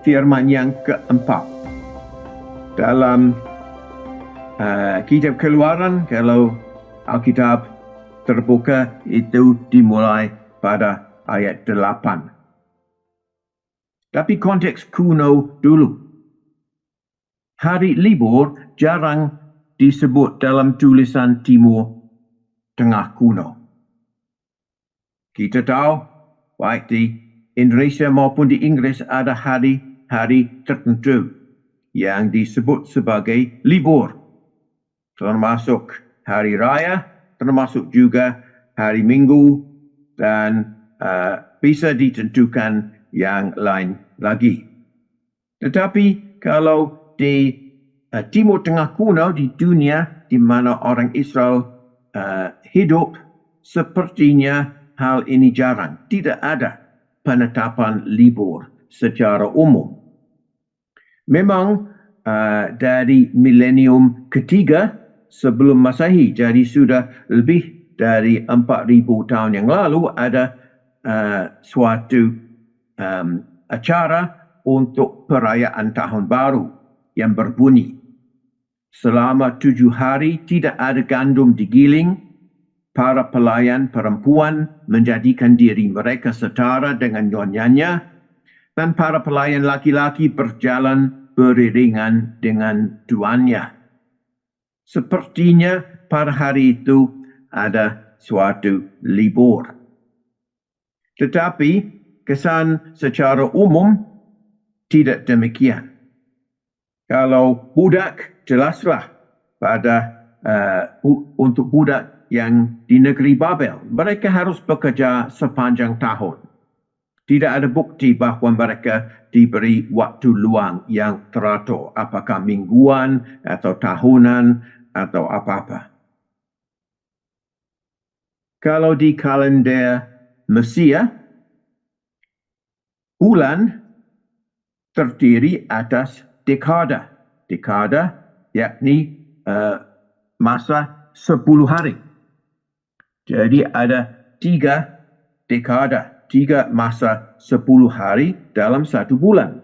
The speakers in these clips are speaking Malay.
firman yang keempat. Dalam kitab Keluaran, kalau Alkitab terbuka, itu dimulai pada ayat 8. Tapi konteks kuno dulu. Hari libur jarang disebut dalam tulisan Timur Tengah kuno. Kita tahu, baik di Indonesia maupun di Inggris ada hari-hari tertentu yang disebut sebagai libur. Termasuk hari raya, termasuk juga hari Minggu, dan bisa ditentukan yang lain lagi. Tetapi kalau di Timur Tengah kuno, di dunia di mana orang Israel hidup, sepertinya hal ini jarang. Tidak ada penetapan libur secara umum. Memang dari milenium ketiga sebelum Masehi, jadi sudah lebih dari 4,000 tahun yang lalu, ada suatu acara untuk perayaan Tahun Baru yang berbunyi, selama 7 hari tidak ada gandum digiling, para pelayan perempuan menjadikan diri mereka setara dengan nyonyanya, dan para pelayan laki-laki berjalan beriringan dengan tuannya. Sepertinya pada hari itu ada suatu libur. Tetapi kesan secara umum tidak demikian. Kalau budak, jelaslah pada untuk budak yang di negeri Babel, mereka harus bekerja sepanjang tahun. Tidak ada bukti bahawa mereka diberi waktu luang yang teratur, apakah mingguan atau tahunan atau apa-apa. Kalau di kalender Mesia, bulan terdiri atas dekada. Dekada yakni masa 10 hari. Jadi ada 3 dekada, 3 masa 10 hari dalam 1 bulan.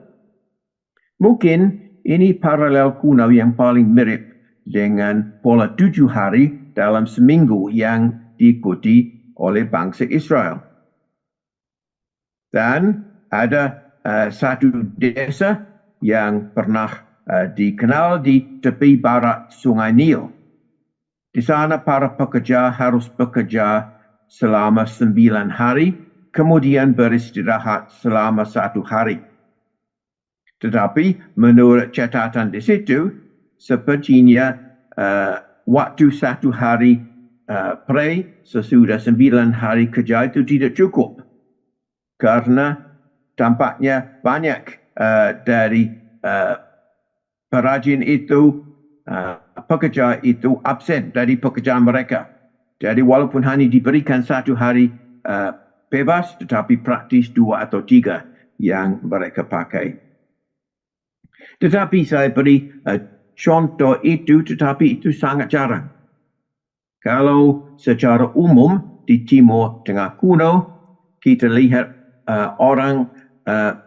Mungkin ini paralel kuno yang paling mirip dengan pola 7 hari dalam seminggu yang diikuti oleh bangsa Israel. Dan ada satu desa yang pernah dikenal di tepi barat Sungai Nil. Di sana para pekerja harus bekerja selama 9 hari, kemudian beristirahat selama 1 hari. Tetapi menurut catatan di situ, sepertinya waktu 1 hari pray sesudah 9 hari kerja itu tidak cukup. Karena tampaknya banyak dari perajin itu, pekerja itu absen dari pekerjaan mereka. Jadi walaupun hanya diberikan 1 hari bebas, tetapi praktis 2 atau 3 yang mereka pakai. Tetapi saya beri contoh itu, tetapi itu sangat jarang. Kalau secara umum di Timur Tengah kuno, kita lihat orang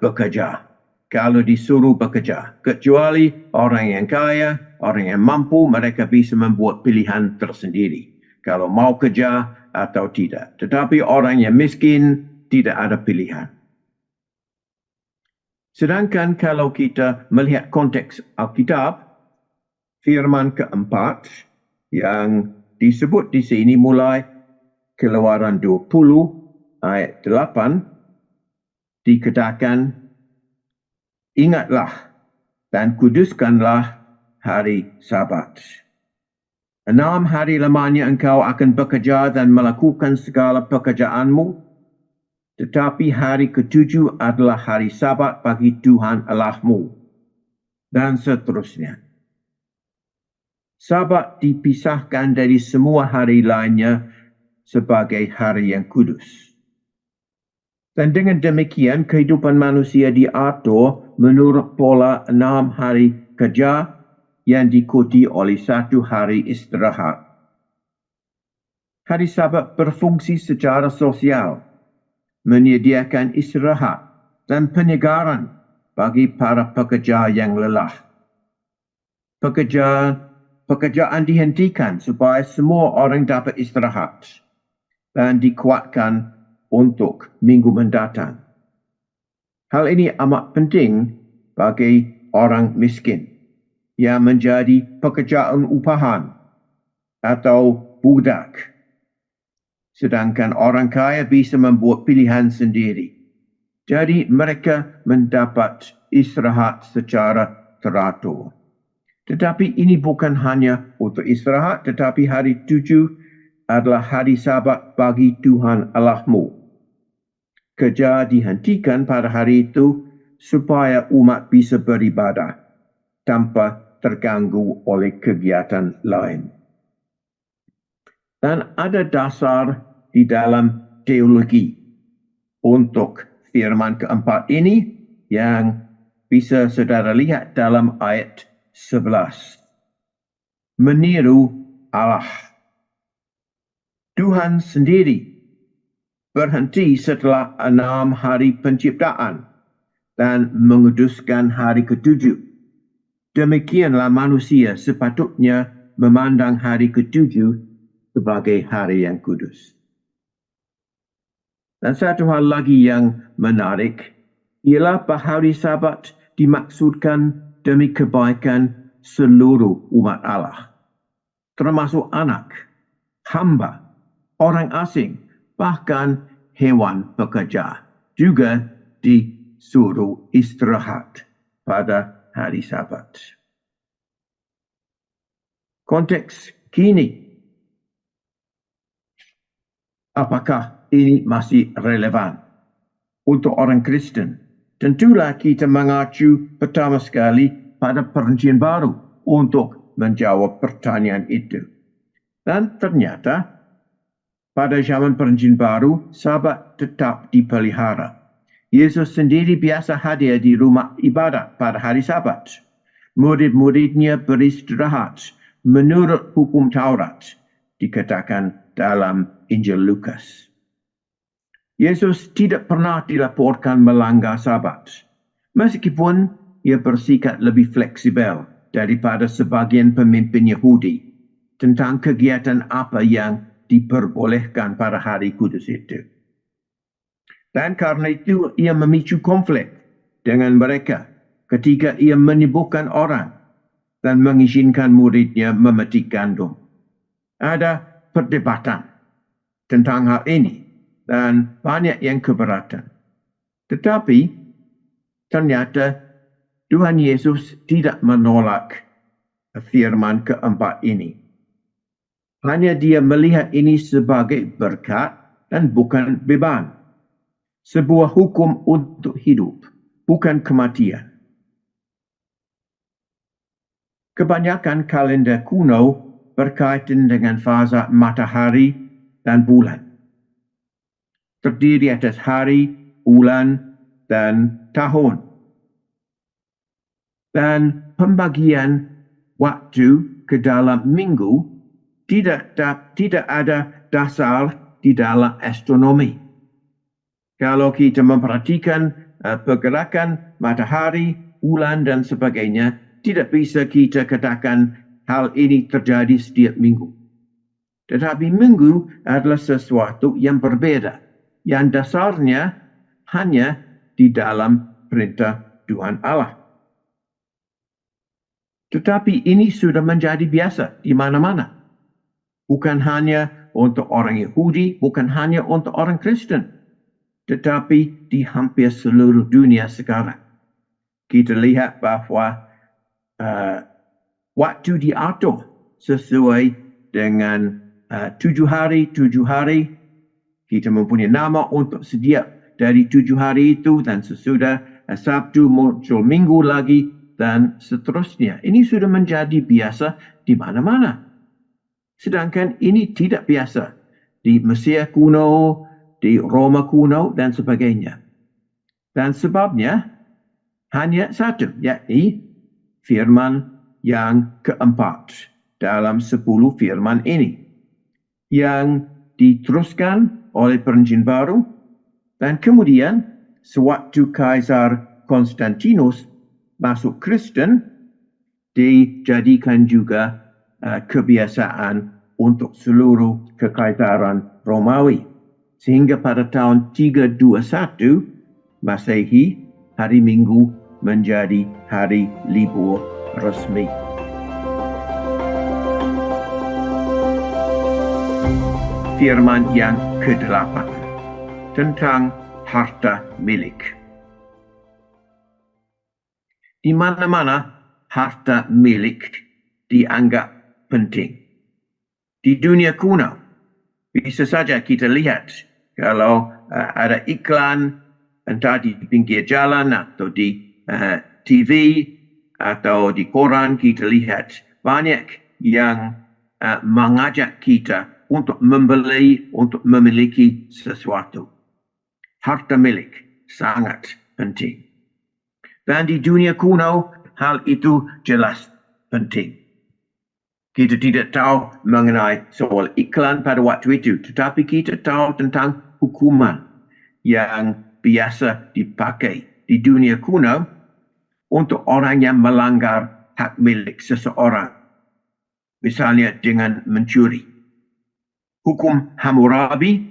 bekerja. Kalau disuruh bekerja, kecuali orang yang kaya, orang yang mampu, mereka bisa membuat pilihan tersendiri. Kalau mau kerja atau tidak. Tetapi orang yang miskin tidak ada pilihan. Sedangkan kalau kita melihat konteks Alkitab, firman keempat yang disebut di sini mulai Keluaran 20 ayat 8, dikatakan, ingatlah dan kuduskanlah hari Sabat. 6 hari lamanya engkau akan bekerja dan melakukan segala pekerjaanmu, tetapi hari ke-7 adalah hari Sabat bagi Tuhan Allahmu. Dan seterusnya. Sabat dipisahkan dari semua hari lainnya sebagai hari yang kudus. Dan dengan demikian, kehidupan manusia diatur menurut pola 6 hari kerja yang diikuti oleh 1 hari istirahat. Hari Sabat berfungsi secara sosial, menyediakan istirahat dan penyegaran bagi para pekerja yang lelah. Pekerjaan dihentikan supaya semua orang dapat istirahat dan dikuatkan untuk minggu mendatang. Hal ini amat penting bagi orang miskin yang menjadi pekerjaan upahan atau budak. Sedangkan orang kaya bisa membuat pilihan sendiri. Jadi mereka mendapat istirahat secara teratur. Tetapi ini bukan hanya untuk istirahat, tetapi hari 7 adalah hari Sabat bagi Tuhan Allahmu. Kerja dihentikan pada hari itu supaya umat bisa beribadah tanpa terganggu oleh kegiatan lain. Dan ada dasar di dalam teologi untuk firman keempat ini yang bisa saudara lihat dalam ayat 11. Meniru Allah. Tuhan sendiri berhenti setelah 6 hari penciptaan dan menguduskan hari ke-7. Demikianlah manusia sepatutnya memandang hari ke-7 sebagai hari yang kudus. Dan satu hal lagi yang menarik ialah bahawa hari Sabat dimaksudkan demi kebaikan seluruh umat Allah, termasuk anak, hamba, orang asing, bahkan hewan pekerja juga disuruh istirahat pada hari Sabat. Konteks kini, apakah ini masih relevan untuk orang Kristen? Tentulah kita mengacu pertama sekali pada Perjanjian Baru untuk menjawab pertanyaan itu. Dan ternyata pada zaman Perjanjian Baru, Sabat tetap dipelihara. Yesus sendiri biasa hadir di rumah ibadat pada hari Sabat. Murid-muridnya beristirahat menurut hukum Taurat, dikatakan dalam Injil Lukas. Yesus tidak pernah dilaporkan melanggar Sabat, meskipun ia bersikap lebih fleksibel daripada sebagian pemimpin Yahudi tentang kegiatan apa yang diperbolehkan pada hari kudus itu. Dan karena itu ia memicu konflik dengan mereka ketika ia menyembuhkan orang dan mengizinkan muridnya memetik gandum. Ada perdebatan tentang hal ini dan banyak yang keberatan. Tetapi ternyata Tuhan Yesus tidak menolak firman keempat ini. Hanya dia melihat ini sebagai berkat dan bukan beban. Sebuah hukum untuk hidup, bukan kematian. Kebanyakan kalender kuno berkaitan dengan fasa matahari dan bulan. Terdiri atas hari, bulan, dan tahun. Dan pembagian waktu ke dalam minggu tidak ada dasar di dalam astronomi. Kalau kita memperhatikan pergerakan matahari, bulan dan sebagainya, tidak bisa kita katakan hal ini terjadi setiap minggu. Tetapi minggu adalah sesuatu yang berbeda, yang dasarnya hanya di dalam perintah Tuhan Allah. Tetapi ini sudah menjadi biasa di mana-mana. Bukan hanya untuk orang Yahudi, bukan hanya untuk orang Kristen, tetapi di hampir seluruh dunia sekarang. Kita lihat bahawa waktu diatur sesuai dengan 7 hari. Kita mempunyai nama untuk setiap dari 7 hari itu dan sesudah Sabtu muncul minggu lagi dan seterusnya. Ini sudah menjadi biasa di mana-mana. Sedangkan ini tidak biasa di Mesir kuno, di Roma kuno dan sebagainya. Dan sebabnya hanya satu, yakni firman yang keempat dalam 10 firman ini yang diteruskan oleh Perjanjian Baru dan kemudian sewaktu Kaisar Konstantinus masuk Kristen dijadikan juga kebiasaan untuk seluruh kekaisaran Romawi. Sehingga pada tahun 321 Masehi, hari Minggu menjadi hari libur resmi. Firman yang ke-8 tentang harta milik. Di mana-mana harta milik dianggap penting. Di dunia kuno, bisa saja kita lihat kalau ada iklan entah di pinggir jalan atau di TV atau di koran, kita lihat banyak yang mengajak kita untuk membeli, untuk memiliki sesuatu. Harta milik sangat penting. Dan di dunia kuno, hal itu jelas penting. Kita tidak tahu mengenai soal iklan pada waktu itu, tetapi kita tahu tentang hukuman yang biasa dipakai di dunia kuno untuk orang yang melanggar hak milik seseorang. Misalnya dengan mencuri. Hukum Hammurabi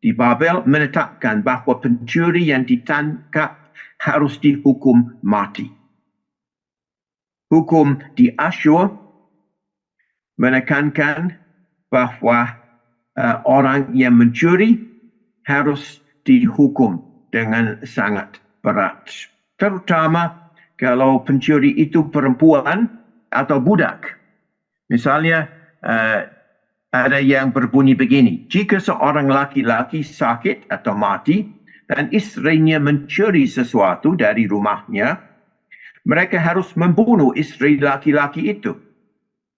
di Babel menetapkan bahawa pencuri yang ditangkap harus dihukum mati. Hukum di Asyur menekankan bahawa orang yang mencuri harus dihukum dengan sangat berat. Terutama kalau pencuri itu perempuan atau budak. Misalnya, ada yang berbunyi begini. Jika seorang laki-laki sakit atau mati dan istrinya mencuri sesuatu dari rumahnya, mereka harus membunuh istri laki-laki itu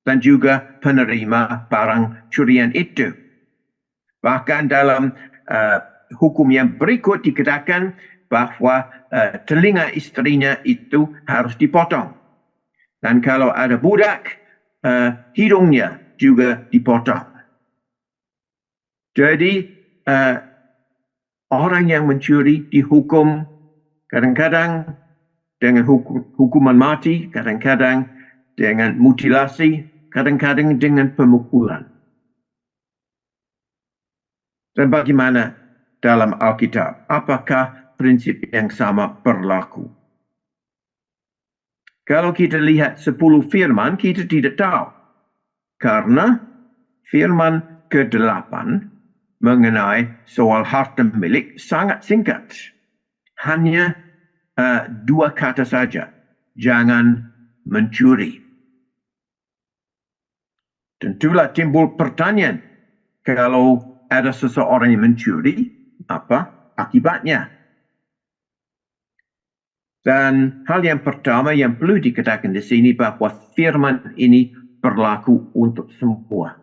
dan juga penerima barang curian itu. Bahkan dalam hukum yang berikut dikatakan bahawa telinga istrinya itu harus dipotong. Dan kalau ada budak, hidungnya juga dipotong. Jadi, orang yang mencuri dihukum kadang-kadang dengan hukuman mati, kadang-kadang dengan mutilasi, kadang-kadang dengan pemukulan. Dan bagaimana dalam Alkitab? Apakah prinsip yang sama berlaku? Kalau kita lihat 10 firman, kita tidak tahu. Karena firman ke-8 mengenai soal harta milik sangat singkat. Hanya 2 kata saja. Jangan mencuri. Tentulah timbul pertanyaan. Kalau ada seseorang yang mencuri, apa akibatnya? Dan hal yang pertama yang perlu dikatakan di sini bahawa firman ini berlaku untuk semua.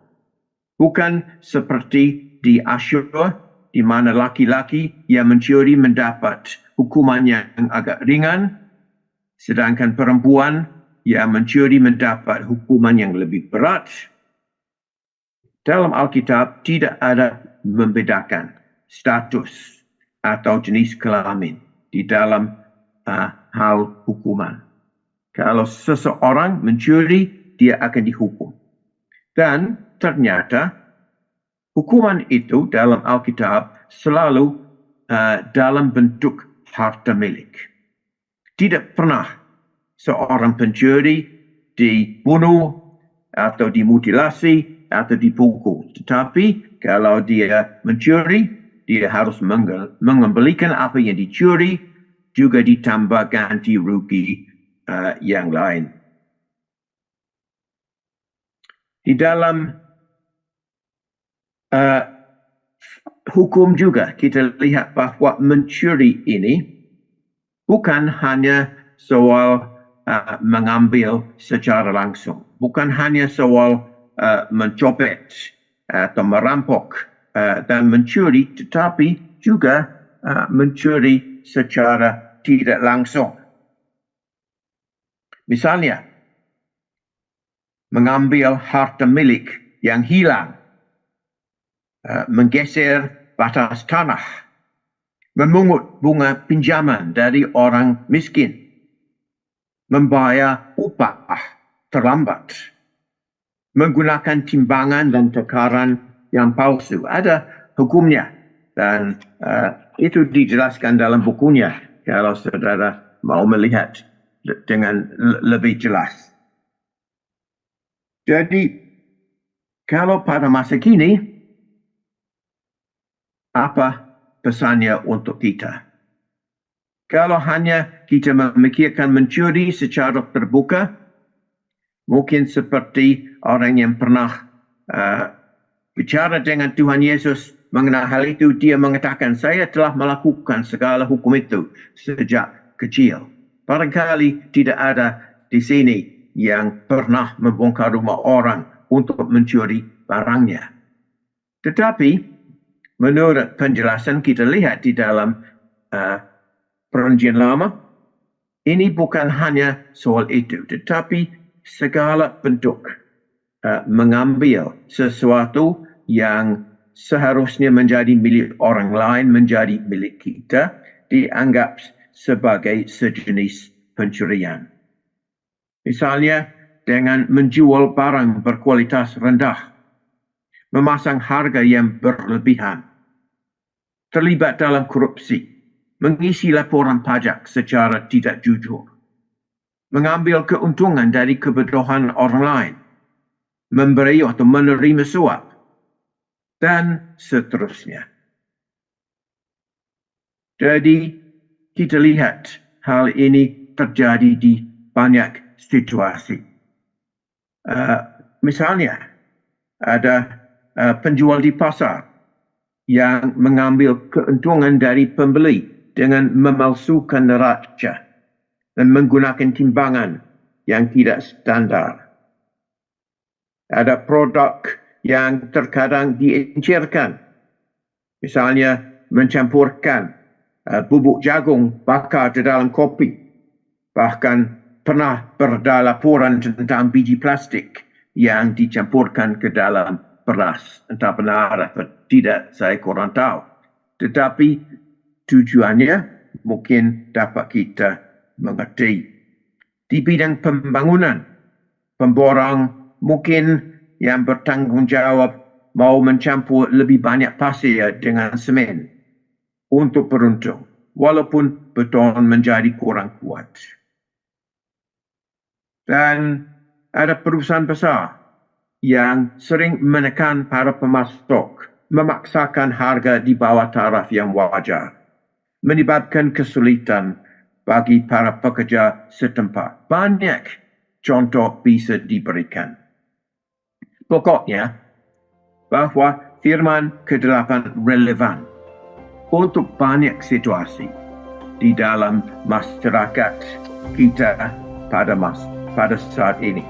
Bukan seperti di Asyur, di mana laki-laki yang mencuri mendapat hukuman yang agak ringan, sedangkan perempuan yang mencuri mendapat hukuman yang lebih berat. Dalam Alkitab tidak ada membedakan status atau jenis kelamin di dalam hal hukuman. Kalau seseorang mencuri, dia akan dihukum. Dan ternyata hukuman itu dalam Alkitab selalu dalam bentuk harta milik. Tidak pernah seorang pencuri dibunuh atau dimutilasi atau dipukul. Tetapi kalau dia mencuri, dia harus mengembalikan apa yang dicuri, juga ditambah ganti rugi yang lain. Di dalam hukum juga kita lihat bahawa mencuri ini bukan hanya soal mengambil secara langsung. Bukan hanya soal mencopet atau merampok dan mencuri, tetapi juga mencuri secara tidak langsung. Misalnya, mengambil harta milik yang hilang, menggeser batas tanah, memungut bunga pinjaman dari orang miskin, membayar upah terlambat, menggunakan timbangan dan takaran yang palsu. Ada hukumnya dan itu dijelaskan dalam bukunya kalau saudara mau melihat dengan lebih jelas. Jadi kalau pada masa kini, apa pesannya untuk kita? Kalau hanya kita memikirkan mencuri secara terbuka, mungkin seperti orang yang pernah bicara dengan Tuhan Yesus mengenai hal itu, dia mengatakan, saya telah melakukan segala hukum itu sejak kecil. Barangkali tidak ada di sini yang pernah membongkar rumah orang untuk mencuri barangnya. Tetapi menurut penjelasan kita lihat di dalam Perjanjian Lama, ini bukan hanya soal itu, tetapi segala bentuk mengambil sesuatu yang seharusnya menjadi milik orang lain menjadi milik kita, dianggap sebagai sejenis pencurian. Misalnya dengan menjual barang berkualitas rendah, memasang harga yang berlebihan, terlibat dalam korupsi, mengisi laporan pajak secara tidak jujur, mengambil keuntungan dari kebodohan orang lain, memberi atau menerima suap, dan seterusnya. Jadi, kita lihat hal ini terjadi di banyak situasi. Misalnya, ada penjual di pasar yang mengambil keuntungan dari pembeli dengan memalsukan neraca dan menggunakan timbangan yang tidak standar. Ada produk yang terkadang diencerkan, misalnya mencampurkan bubuk jagung bakar di dalam kopi. Bahkan pernah berada laporan tentang biji plastik yang dicampurkan ke dalam beras. Entah benar atau tidak, saya kurang tahu. Tetapi tujuannya mungkin dapat kita mengerti. Di bidang pembangunan, pemborong mungkin yang bertanggung jawab mau mencampur lebih banyak pasir dengan semen untuk beruntung, walaupun beton menjadi kurang kuat. Dan ada perusahaan besar yang sering menekan para pemasok, memaksakan harga di bawah taraf yang wajar, menyebabkan kesulitan bagi para pekerja setempat. Banyak contoh bisa diberikan. Pokoknya, bahwa firman ke-8 relevan untuk banyak situasi di dalam masyarakat kita pada saat ini.